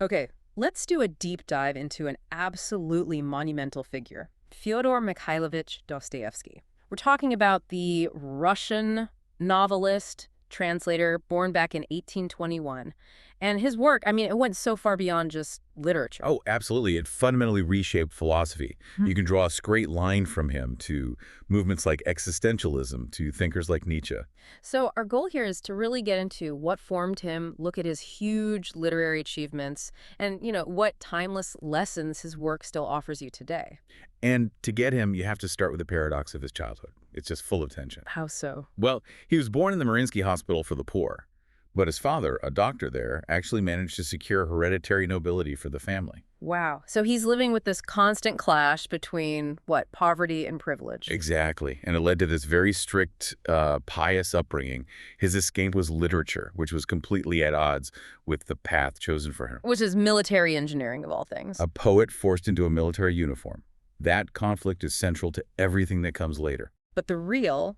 Okay, let's do a deep dive into an absolutely monumental figure, Fyodor Mikhailovich Dostoevsky. We're talking about the Russian novelist, translator, born back in 1821. And his work, I mean, it went so far beyond just literature. Oh, absolutely. It fundamentally reshaped philosophy. Hmm. You can draw a straight line from him to movements like existentialism, to thinkers like Nietzsche. So our goal here is to really get into what formed him, look at his huge literary achievements, and, what timeless lessons his work still offers you today. And to get him, you have to start with the paradox of his childhood. It's just full of tension. How so? Well, he was born in the Mariinsky Hospital for the Poor, but his father, a doctor there, actually managed to secure hereditary nobility for the family. Wow. So he's living with this constant clash between, what, poverty and privilege. Exactly. And it led to this very strict, pious upbringing. His escape was literature, which was completely at odds with the path chosen for him. Which is military engineering, of all things. A poet forced into a military uniform. That conflict is central to everything that comes later. But the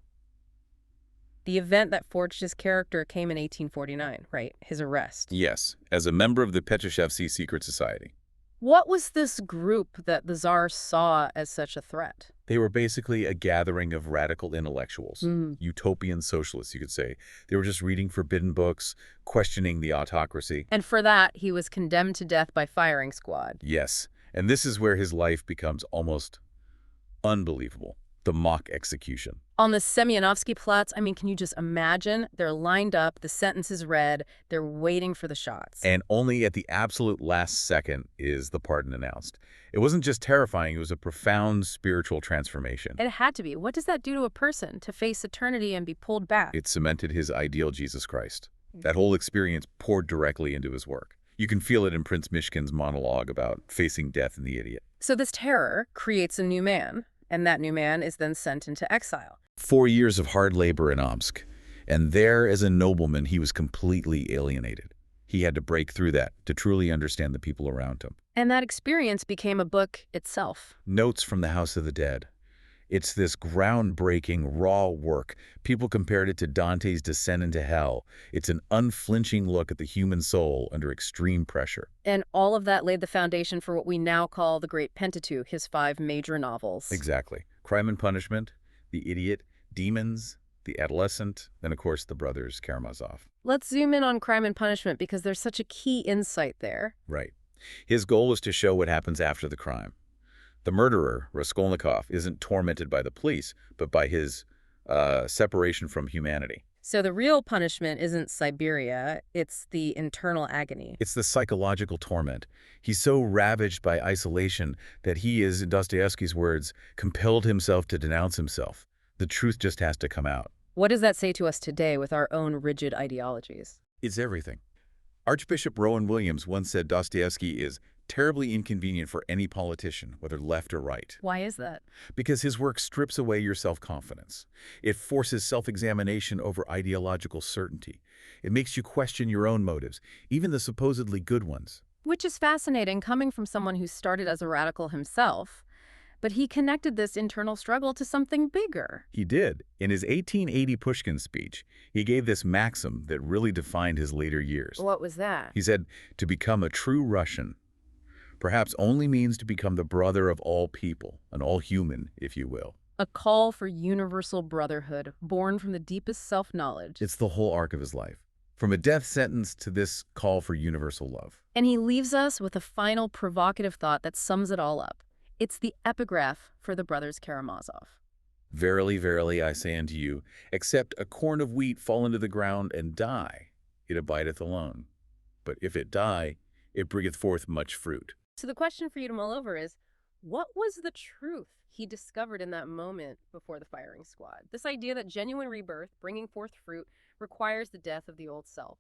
event that forged his character came in 1849, right? His arrest. Yes, as a member of the Petrashevets secret society. What was this group that the Tsar saw as such a threat? They were basically a gathering of radical intellectuals, utopian socialists, you could say. They were just reading forbidden books, questioning the autocracy. And for that, he was condemned to death by firing squad. Yes, and this is where his life becomes almost unbelievable. The mock execution. On the Semyonovsky Platz, I mean, can you just imagine? They're lined up, the sentence is read, they're waiting for the shots. And only at the absolute last second is the pardon announced. It wasn't just terrifying, it was a profound spiritual transformation. It had to be. What does that do to a person, to face eternity and be pulled back? It cemented his ideal Jesus Christ. That whole experience poured directly into his work. You can feel it in Prince Mishkin's monologue about facing death and the idiot. So this terror creates a new man, and that new man is then sent into exile. 4 years of hard labor in Omsk, and there as a nobleman he was completely alienated. He had to break through that to truly understand the people around him. And that experience became a book itself. Notes from the House of the Dead. It's this groundbreaking, raw work. People compared it to Dante's Descent into Hell. It's an unflinching look at the human soul under extreme pressure. And all of that laid the foundation for what we now call the Great Pentateuch, his 5 major novels. Exactly. Crime and Punishment, The Idiot, Demons, The Adolescent, then of course the brothers Karamazov. Let's zoom in on Crime and Punishment because there's such a key insight there. Right. His goal was to show what happens after the crime. The murderer, Raskolnikov, isn't tormented by the police, but by his separation from humanity. So the real punishment isn't Siberia, it's the internal agony. It's the psychological torment. He's so ravaged by isolation that he is, in Dostoevsky's words, compelled himself to denounce himself. The truth just has to come out. What does that say to us today with our own rigid ideologies? It's everything. Archbishop Rowan Williams once said Dostoevsky is terribly inconvenient for any politician, whether left or right. Why is that? Because his work strips away your self-confidence. It forces self-examination over ideological certainty. It makes you question your own motives, even the supposedly good ones. Which is fascinating coming from someone who started as a radical himself. But he connected this internal struggle to something bigger. He did. In his 1880 Pushkin speech, he gave this maxim that really defined his later years. What was that? He said, "To become a true Russian perhaps only means to become the brother of all people, an all human, if you will." A call for universal brotherhood, born from the deepest self-knowledge. It's the whole arc of his life, from a death sentence to this call for universal love. And he leaves us with a final provocative thought that sums it all up. It's the epigraph for the brothers Karamazov. Verily, verily, I say unto you, except a corn of wheat fall into the ground and die, it abideth alone. But if it die, it bringeth forth much fruit. So the question for you to mull over is, what was the truth he discovered in that moment before the firing squad? This idea that genuine rebirth, bringing forth fruit, requires the death of the old self.